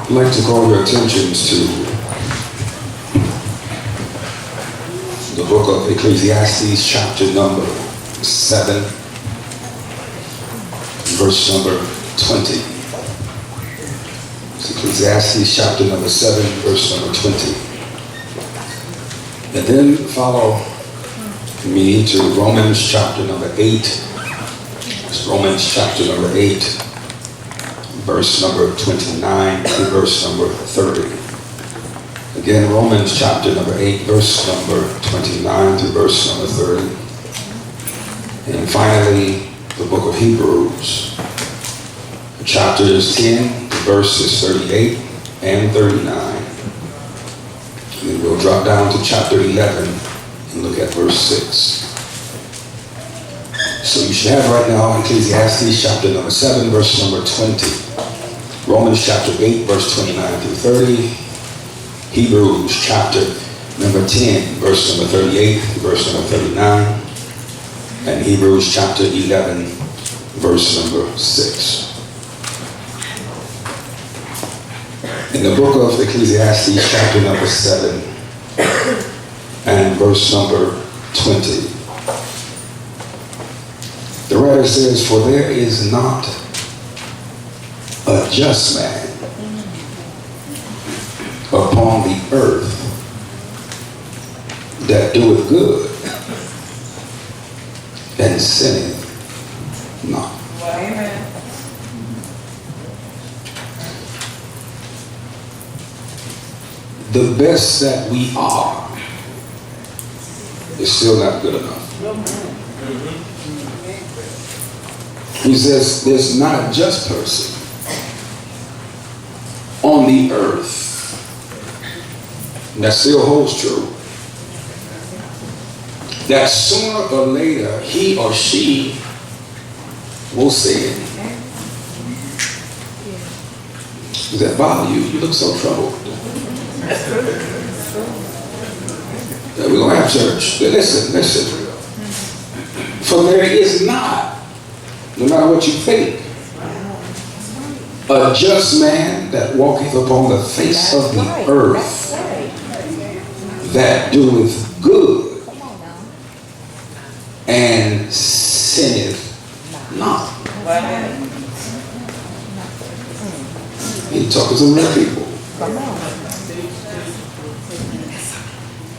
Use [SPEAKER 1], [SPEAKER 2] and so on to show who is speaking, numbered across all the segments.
[SPEAKER 1] I'd like to call your attentions to the book of Ecclesiastes, chapter number 7, verse number 20. It's Ecclesiastes, chapter number 7, verse number 20. And then follow me to Romans, chapter number 8. It's Romans, chapter number 8, verse number 29 to verse number 30. Again, Romans chapter number 8, verse number 29 to verse number 30. And finally, the book of Hebrews, chapters 10 to verses 38 and 39. And then we'll drop down to chapter 11 and look at verse 6. So you should have right now Ecclesiastes chapter number 7, verse number 20. Romans chapter 8, verse 29 through 30. Hebrews chapter number 10, verse number 38 to verse number 39. And Hebrews chapter 11, verse number 6. In the book of Ecclesiastes chapter number 7 and verse number 20. The writer says, "For there is not a just man upon the earth that doeth good and sinneth not."
[SPEAKER 2] Amen.
[SPEAKER 1] The best that we are is still not good enough. He says there's not a just person on the earth. And that still holds true. That sooner or later he or she will sin. Does that bother you? You look so troubled. We're going to have church. Listen. For there is not, no matter what you think, a just man that walketh upon the face of the earth that doeth good and sinneth not. He's talking to real people.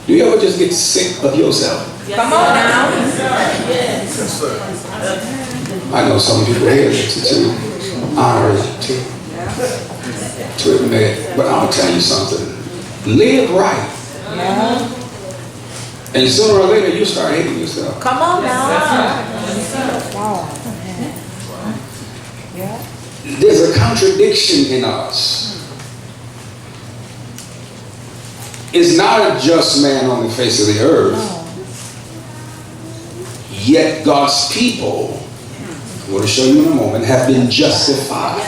[SPEAKER 1] Do you ever just get sick of yourself?
[SPEAKER 2] Come on now.
[SPEAKER 1] I know some people here to honor it, to admit, but I'll tell you something. Live right. And sooner or later you start hating yourself.
[SPEAKER 2] Come on now.
[SPEAKER 1] There's a contradiction in us. Is not a just man on the face of the earth, yet God's people, I'm going to show you in a moment, have been justified.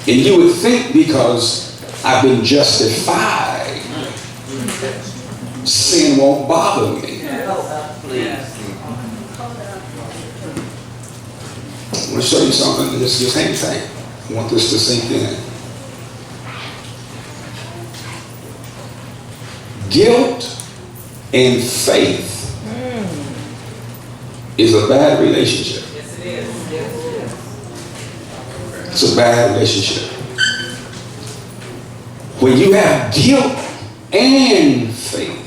[SPEAKER 1] And you would think because I've been justified, sin won't bother me. I'm going to show you something. This is the same thing. I want this to sink in. Guilt and faith is a bad relationship.
[SPEAKER 2] Yes, it is.
[SPEAKER 1] It's a bad relationship. When you have guilt and faith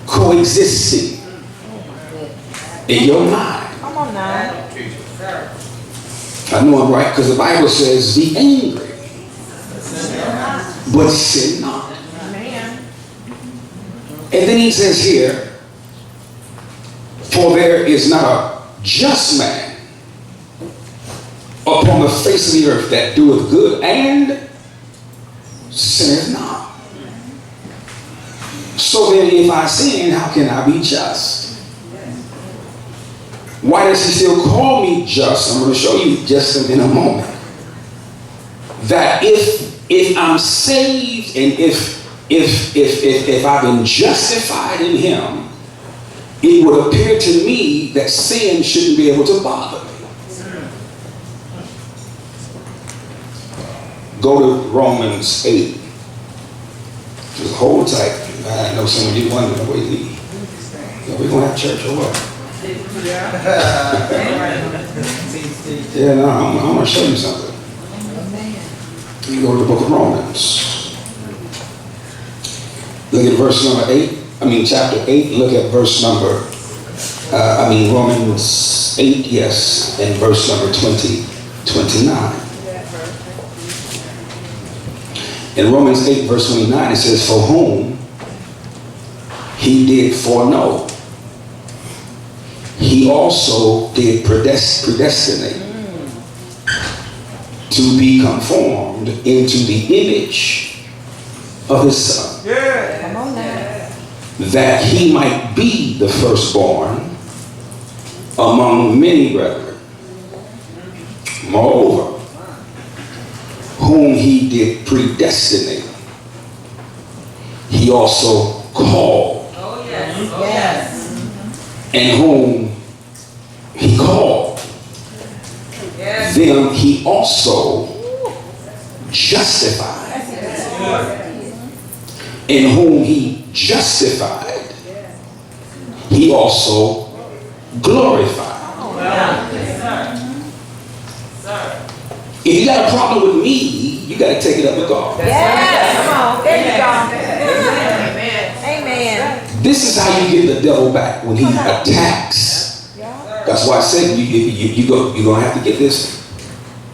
[SPEAKER 1] coexisting in your mind.
[SPEAKER 2] Come on now.
[SPEAKER 1] I know I'm right because the Bible says, "Be angry, but sin not." And then he says here, "For there is not a just man upon the face of the earth that doeth good and sinneth not." So then if I sin, how can I be just? Why does he still call me just? I'm going to show you just in a moment. That if I'm saved and if I've been justified in him, it would appear to me that sin shouldn't be able to bother me. Go to Romans 8. Just hold tight. I know some of you wondering, wait, are we going to have church or what? Yeah, no, I'm going to show you something. You go to the book of Romans. Look at verse number 8. Chapter 8. Look at verse number, Romans 8, yes, and verse number 29. In Romans 8, verse 29, it says, for whom he did foreknow, he also did predestinate to be conformed into the image of his son. Yeah. Come on now. That he might be the firstborn among many brethren. Moreover, whom he did predestinate, he also called. Oh, yes. Oh, yes. And whom he called, yes, them he also justified. And whom he justified, he also glorified. If you got a problem with me, you got to take it up with God.
[SPEAKER 2] Yes, come on. There you go. Amen.
[SPEAKER 1] This is how you get the devil back when he attacks. That's why I said you're going to have to get this.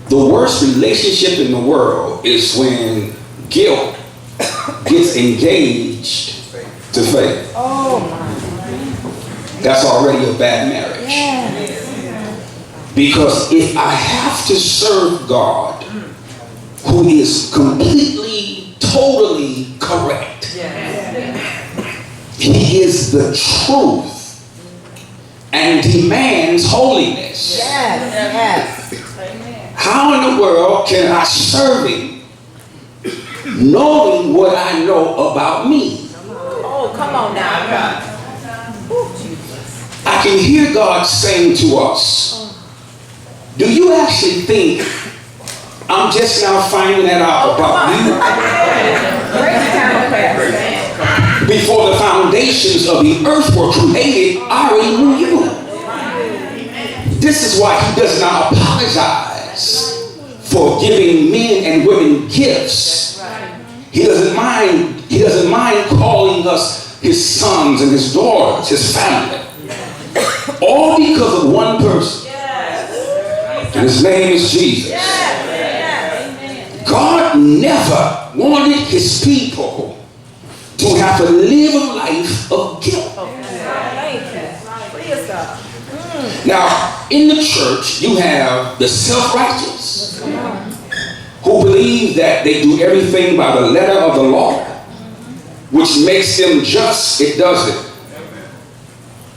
[SPEAKER 1] The worst relationship in the world is when guilt gets engaged to faith.
[SPEAKER 2] Oh my.
[SPEAKER 1] That's already a bad marriage.
[SPEAKER 2] Yes.
[SPEAKER 1] Because if I have to serve God, who is completely, totally correct, he is the truth and demands holiness.
[SPEAKER 2] Yes.
[SPEAKER 1] How in the world can I serve him knowing what I know about me?
[SPEAKER 2] Oh, come on now.
[SPEAKER 1] I can hear God saying to us, do you actually think I'm just now finding that out about you? Before the foundations of the earth were created, I already knew you. This is why he does not apologize for giving men and women gifts. He doesn't mind calling us his sons and his daughters, his family. All because of one person. And his name is Jesus. God never wanted his people to have to live a life of guilt. Now, in the church, you have the self-righteous who believe that they do everything by the letter of the law, which makes them just. It doesn't.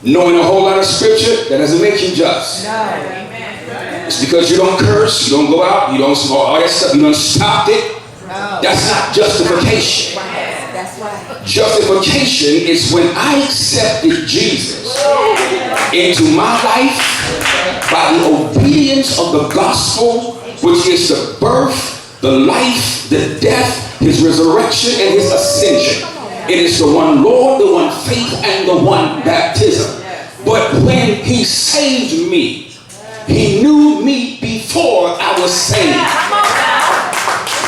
[SPEAKER 1] Knowing a whole lot of scripture, that doesn't make you just. No. It's because you don't curse, you don't go out, you don't smoke, all that stuff, you don't stop it. No. That's not justification.
[SPEAKER 2] That's right.
[SPEAKER 1] Justification is when I accepted Jesus into my life by the obedience of the gospel, which is the birth, the life, the death, his resurrection, and his ascension. It is the one Lord, the one faith, and the one baptism. But when he saved me, he knew me before I was saved.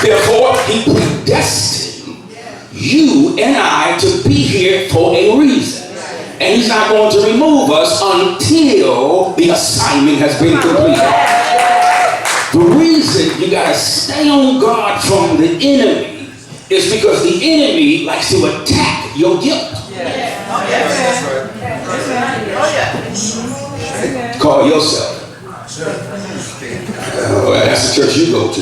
[SPEAKER 1] Therefore, he predestined you and I to be here for a reason. And he's not going to remove us until the assignment has been completed. The reason you got to stay on God from the enemy is because the enemy likes to attack your guilt. Call yourself. That's the church you go to.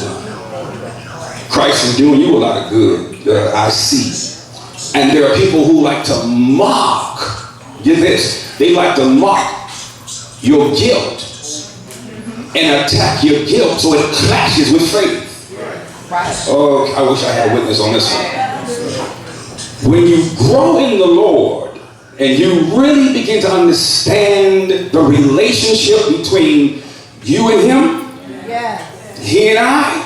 [SPEAKER 1] Christ is doing you a lot of good, I see. And there are people who like to mock. Get this. They like to mock your guilt and attack your guilt so it clashes with faith. Oh, I wish I had a witness on this one. When you grow in the Lord and you really begin to understand the relationship between you and him, he and I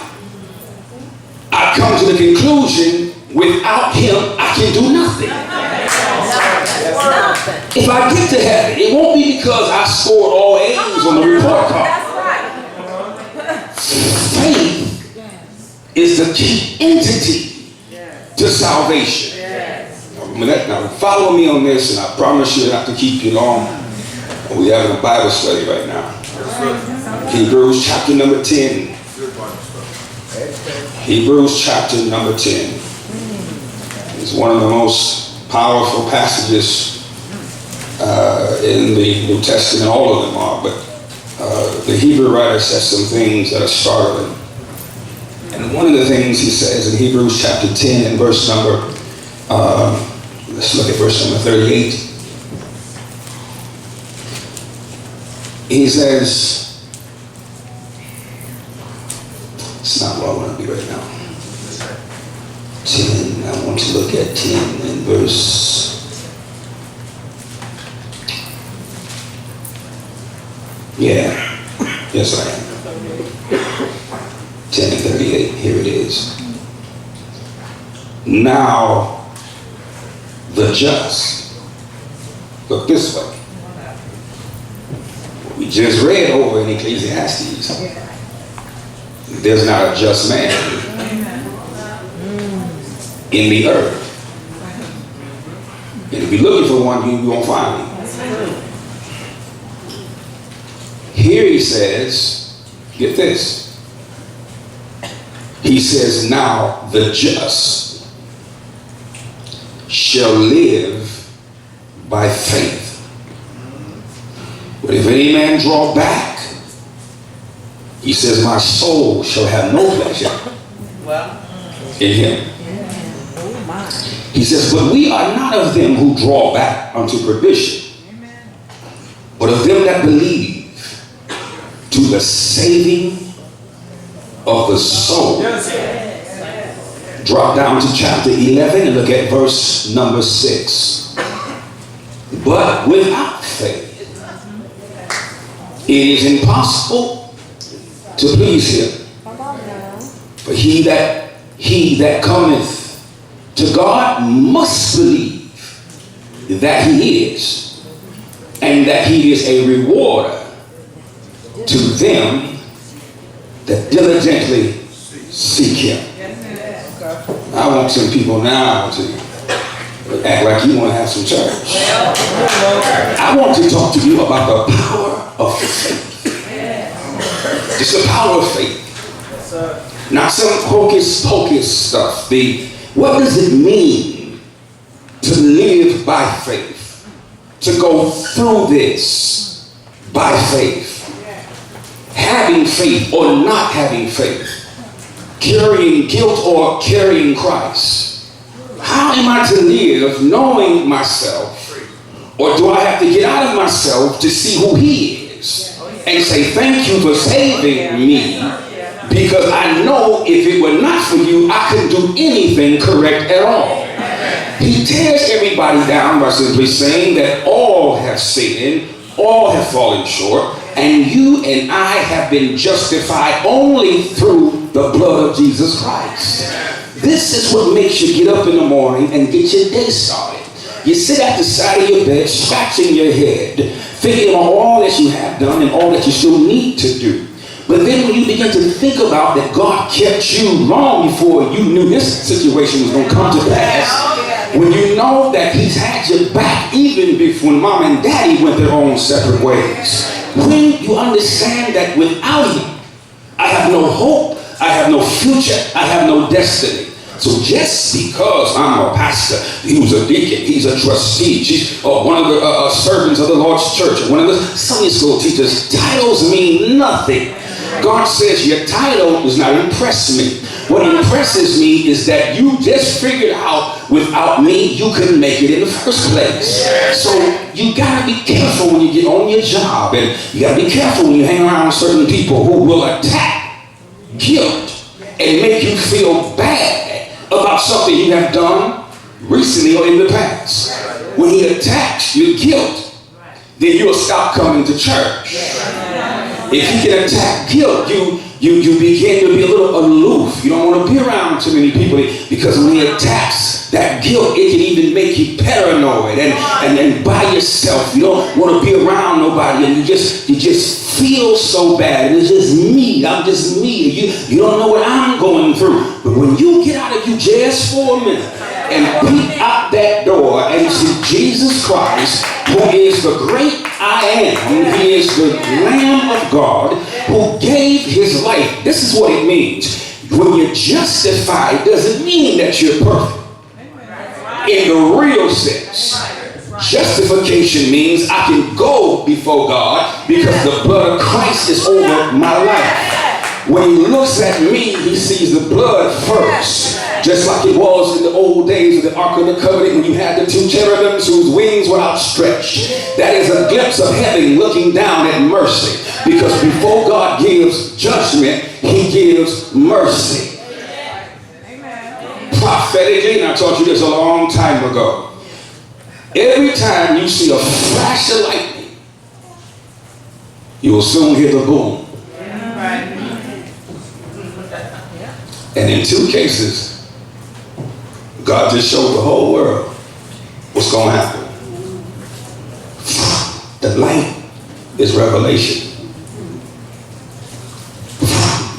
[SPEAKER 1] I come to the conclusion, without him, I can do nothing. If I get to heaven, it won't be because I scored all A's on the report card. Faith is the key entity to salvation. Now, follow me on this, and I promise you not to keep you long. We're having a Bible study right now. Hebrews chapter number 10. Hebrews chapter number 10 is one of the most powerful passages in the New Testament. All of them are, but the Hebrew writer says some things that are startling. And one of the things he says in Hebrews chapter 10 and verse number, let's look at verse number 38. He says, it's not where I want to be right now. 10, I want to look at 10 and verse. Yeah, yes I am. 10 and 38, here it is. Now, the just. Look this way. We just read over in Ecclesiastes. There's not a just man in the earth. And if you're looking for one, you won't find him. Here he says, get this. He says, now the just shall live by faith. But if any man draw back, he says, my soul shall have no pleasure in him. He says, but we are not of them who draw back unto perdition, but of them that believe to the saving of the soul. Drop down to chapter 11 and look at verse number 6. But without faith, it is impossible to please him. For he that cometh to God must believe that he is, and that he is a rewarder to them that diligently seek him. I want some people now to act like you want to have some church. I want to talk to you about the power of faith. It's the power of faith. Not some hocus pocus stuff. What does it mean to live by faith? To go through this by faith? Having faith or not having faith? Carrying guilt or carrying Christ? How am I to live knowing myself? Or do I have to get out of myself to see who he is? And say, thank you for saving me. Because I know if it were not for you, I couldn't do anything correct at all. He tears everybody down by simply saying that all have sinned, all have fallen short, and you and I have been justified only through the blood of Jesus Christ. This is what makes you get up in the morning and get your day started. You sit at the side of your bed, scratching your head, thinking about all that you have done and all that you still need to do. But then when you begin to think about that God kept you long before you knew this situation was going to come to pass, when you know that he's had your back even before mom and daddy went their own separate ways, when you understand that without him, I have no hope, I have no future, I have no destiny. So just because I'm a pastor, he was a deacon, he's a trustee, she's one of the servants of the Lord's church, or one of the Sunday school teachers, titles mean nothing. God says your title does not impress me. What impresses me is that you just figured out without me you couldn't make it in the first place. So you gotta be careful when you get on your job, and you gotta be careful when you hang around certain people who will attack guilt and make you feel bad about something you have done recently or in the past. When he attacks your guilt, then you'll stop coming to church. If he can attack guilt, you begin to be a little aloof. You don't want to be around too many people because when he attacks that guilt, it can even make you paranoid and by yourself. You don't want to be around nobody, and you just feel so bad. And it's just me. I'm just me. You don't know what I'm going through. But when you get out of you just for a minute and peek out that door and you see Jesus Christ, who is the great I am, he is the Lamb of God who gave his life. This is what it means. When you're justified, doesn't mean that you're perfect. In the real sense, justification means I can go before God because the blood of Christ is over my life. When he looks at me, he sees the blood first. Just like it was in the old days of the Ark of the Covenant when you had the two cherubims whose wings were outstretched. That is a glimpse of heaven looking down at mercy. Because before God gives judgment, he gives mercy. Prophetically, and I taught you this a long time ago, every time you see a flash of lightning, you will soon hear the boom. And in two cases, God just showed the whole world what's going to happen. The light is revelation.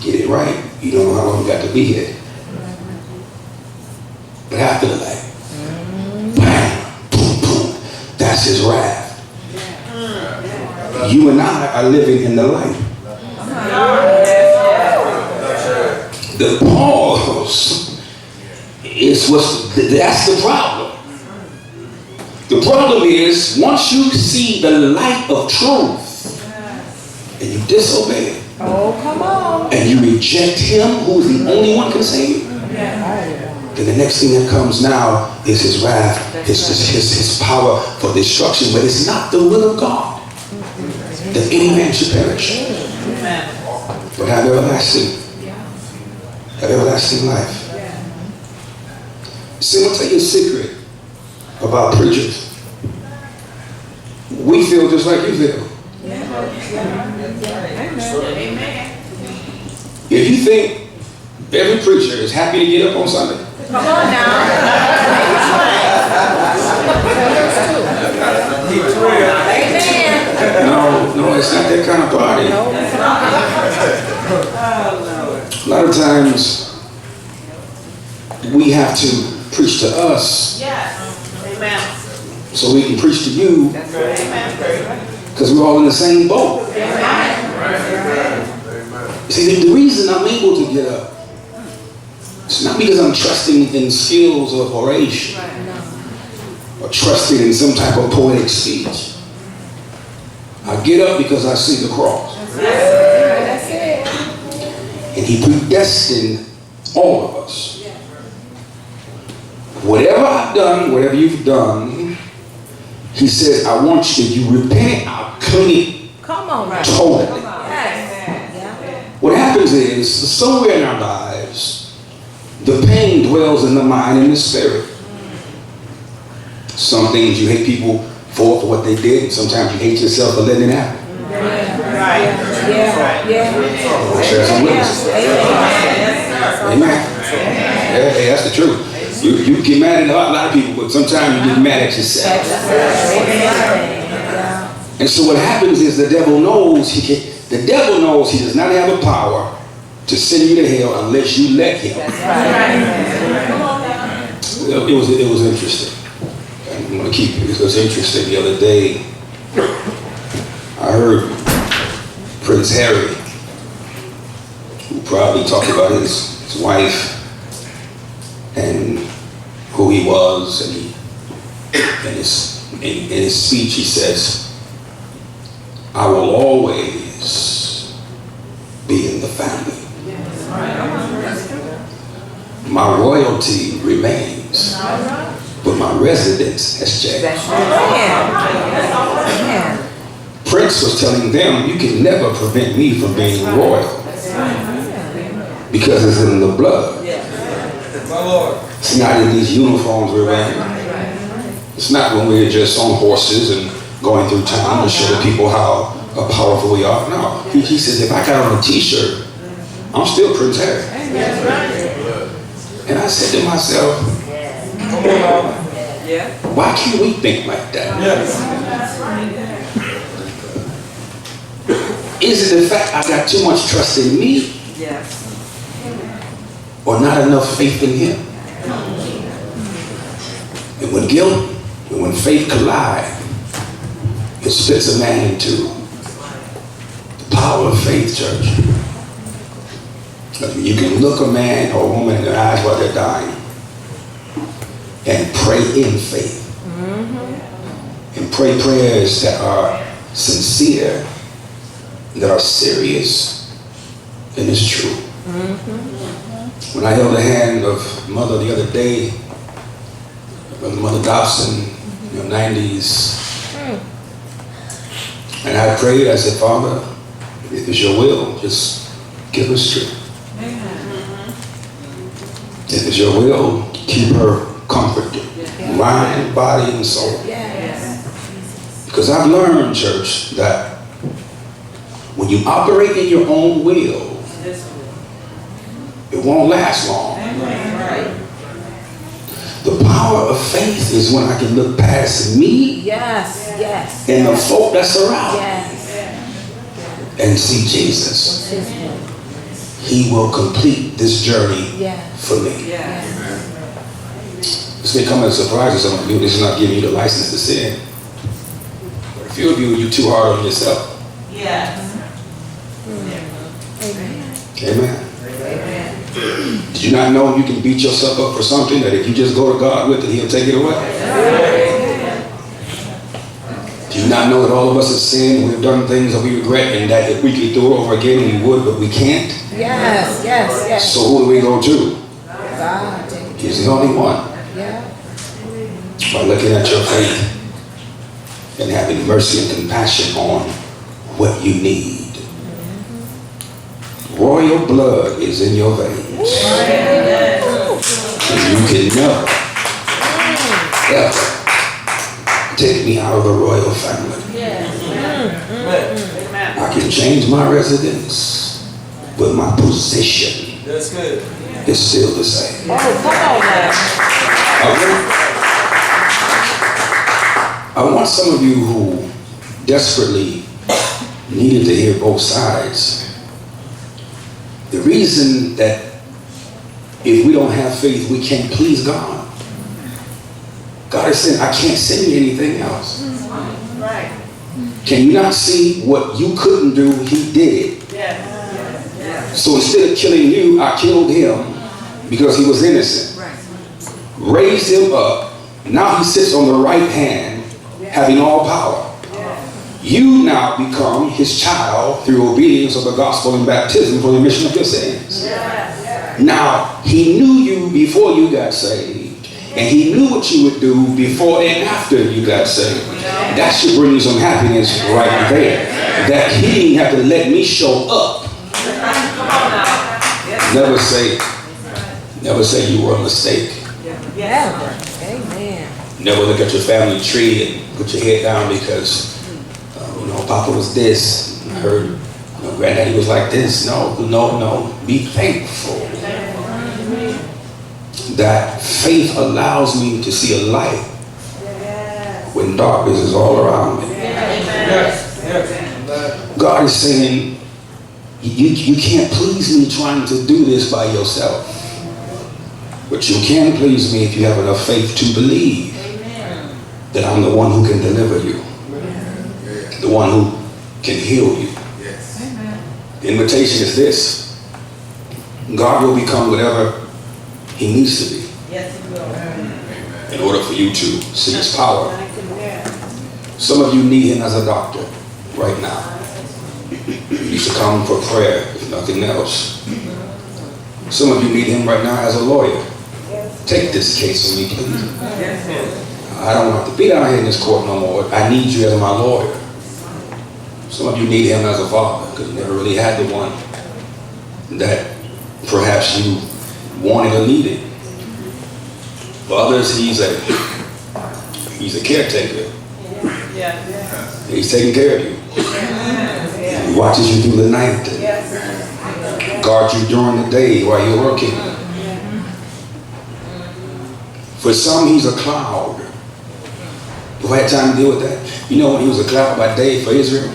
[SPEAKER 1] Get it right. You don't know how long you got to be here. But after the light, bam, boom, boom, that's his wrath. You and I are living in the light. The pause that's the problem. The problem is once you see the light of truth and you disobey it,
[SPEAKER 2] come on,
[SPEAKER 1] and you reject him who's the only one can save you, then the next thing that comes now is his wrath, his power for destruction. But it's not the will of God that any man should perish, but have everlasting life. See, I'm going to tell you a secret about preachers. We feel just like you feel. If you think every preacher is happy to get up on Sunday,
[SPEAKER 2] come on now.
[SPEAKER 1] No, it's not that kind of party. A lot of times we have to preach to us so we can preach to you because we're all in the same boat. See, the reason I'm able to get up, it's not because I'm trusting in skills of oration or trusting in some type of poetic speech. I get up because I see the cross. And he predestined all of us. Whatever I've done, whatever you've done, he says, I want you to, you repent, I'll clean it.
[SPEAKER 2] Come on, right.
[SPEAKER 1] Totally. What happens is, somewhere in our lives, the pain dwells in the mind and the spirit. Some things you hate people for what they did, and sometimes you hate yourself for letting it happen. Share some witnesses. Amen. Hey, that's the truth. You get mad at a lot of people, but sometimes you get mad at yourself. And so what happens is the devil knows he does not have the power to send you to hell unless you let him. It was interesting. I'm going to keep it. It was interesting. The other day, I heard Prince Harry, who probably talked about his wife and who he was, and in his speech he says, I will always be in the family. My royalty remains, but my residence has changed. Prince was telling them, you can never prevent me from being royal because it's in the blood. It's not in these uniforms we're wearing. It's not when we're just on horses and going through town to show the people how powerful we are. No, he says, if I got on a t-shirt I'm still Prince Harry.
[SPEAKER 2] That's right.
[SPEAKER 1] And I said to myself, why can't we think like that? Is it the fact I got too much trust in me?
[SPEAKER 2] Yes.
[SPEAKER 1] Or not enough faith in him? And when guilt and when faith collide, it splits a man in two. The power of faith, church. You can look a man or a woman in the eyes while they're dying and pray in faith. And pray prayers that are sincere, that are serious, and is true. When I held the hand of Mother the other day, Mother Thompson, in the 90s, and I prayed, I said, Father, if it's your will, just give her strength. If it's your will, keep her comforted, mind, body, and soul. Because I've learned, church, that when you operate in your own will, it won't last long. The power of faith is when I can look past me and the folk that's around and see Jesus. He will complete this journey for me. This may come as a surprise to some of you. This is not giving you the license to sin. But a few of you, you're too hard on yourself. Amen. Did you not know you can beat yourself up for something that if you just go to God with it, he'll take it away? Do you not know that all of us have sinned and we've done things that we regret, and that if we could do it over again, we would, but we can't? So who do we go to?
[SPEAKER 2] God.
[SPEAKER 1] He's the only one. By looking at your faith and having mercy and compassion on what you need. Royal blood is in your veins. And you can never, ever take me out of the royal family. I can change my residence, but my position is still the same. I want some of you who desperately needed to hear both sides. The reason that if we don't have faith, we can't please God. God is saying, I can't send you anything else. Can you not see what you couldn't do, he did it. So instead of killing you, I killed him because he was innocent. Raised him up. Now he sits on the right hand, having all power. You now become his child through obedience of the gospel and baptism for the remission of your sins. Now, he knew you before you got saved, and he knew what you would do before and after you got saved. That should bring you some happiness right there. That he didn't have to let me show up. Never say you were a mistake. Never look at your family tree and put your head down because Papa was this. I heard Granddaddy was like this. No. Be thankful that faith allows me to see a light when darkness is all around me. God is saying, you can't please me trying to do this by yourself. But you can please me if you have enough faith to believe that I'm the one who can deliver you. The one who can heal you. The invitation is this. God will become whatever he needs to be in order for you to see his power. Some of you need him as a doctor right now. You should come for prayer, if nothing else. Some of you need him right now as a lawyer. Take this case from me, please. I don't have to be down here in this court no more. I need you as my lawyer. Some of you need him as a father because you never really had the one that perhaps you wanted or needed. For others, he's a caretaker. He's taking care of you. He watches you through the night. guard you during the day while you're working. For some, he's a cloud. Do I have time to deal with that? You know when he was a cloud by day for Israel?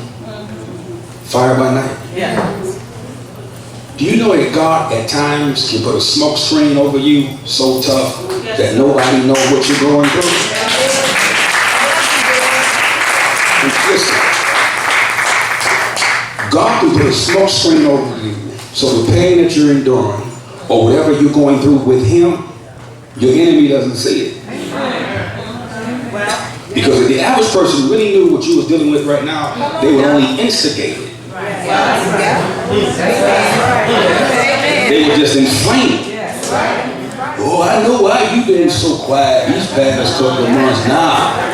[SPEAKER 1] Fire by night?
[SPEAKER 2] Yeah.
[SPEAKER 1] Do you know that God at times can put a smoke screen over you so tough that nobody knows what you're going through? Listen, God can put a smoke screen over you so the pain that you're enduring or whatever you're going through with him, your enemy doesn't see it. Because if the average person really knew what you was dealing with right now, they would only instigate it. They were just inflamed. Oh, I know why you been so quiet these past couple of months now.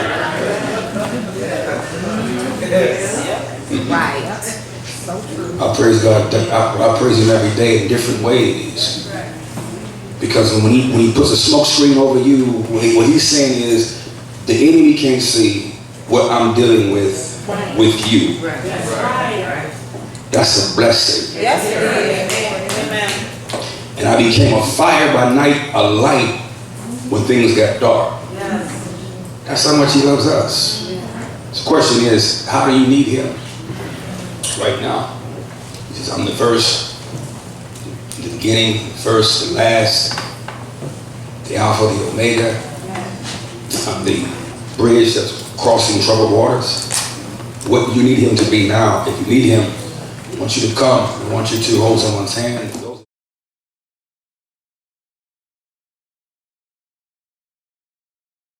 [SPEAKER 2] Right. So true.
[SPEAKER 1] I praise God. I praise him every day in different ways. Because when he puts a smoke screen over you, what he's saying is the enemy can't see what I'm dealing with you. That's a blessing.
[SPEAKER 2] Yes, amen.
[SPEAKER 1] And I became a fire by night, a light when things got dark. That's how much he loves us. So the question is, how do you need him right now? He says, I'm the first, the beginning, the first, the last, the Alpha, the Omega. I'm the bridge that's crossing troubled waters. What do you need him to be now? If you need him, I want you to come. I want you to hold someone's hand.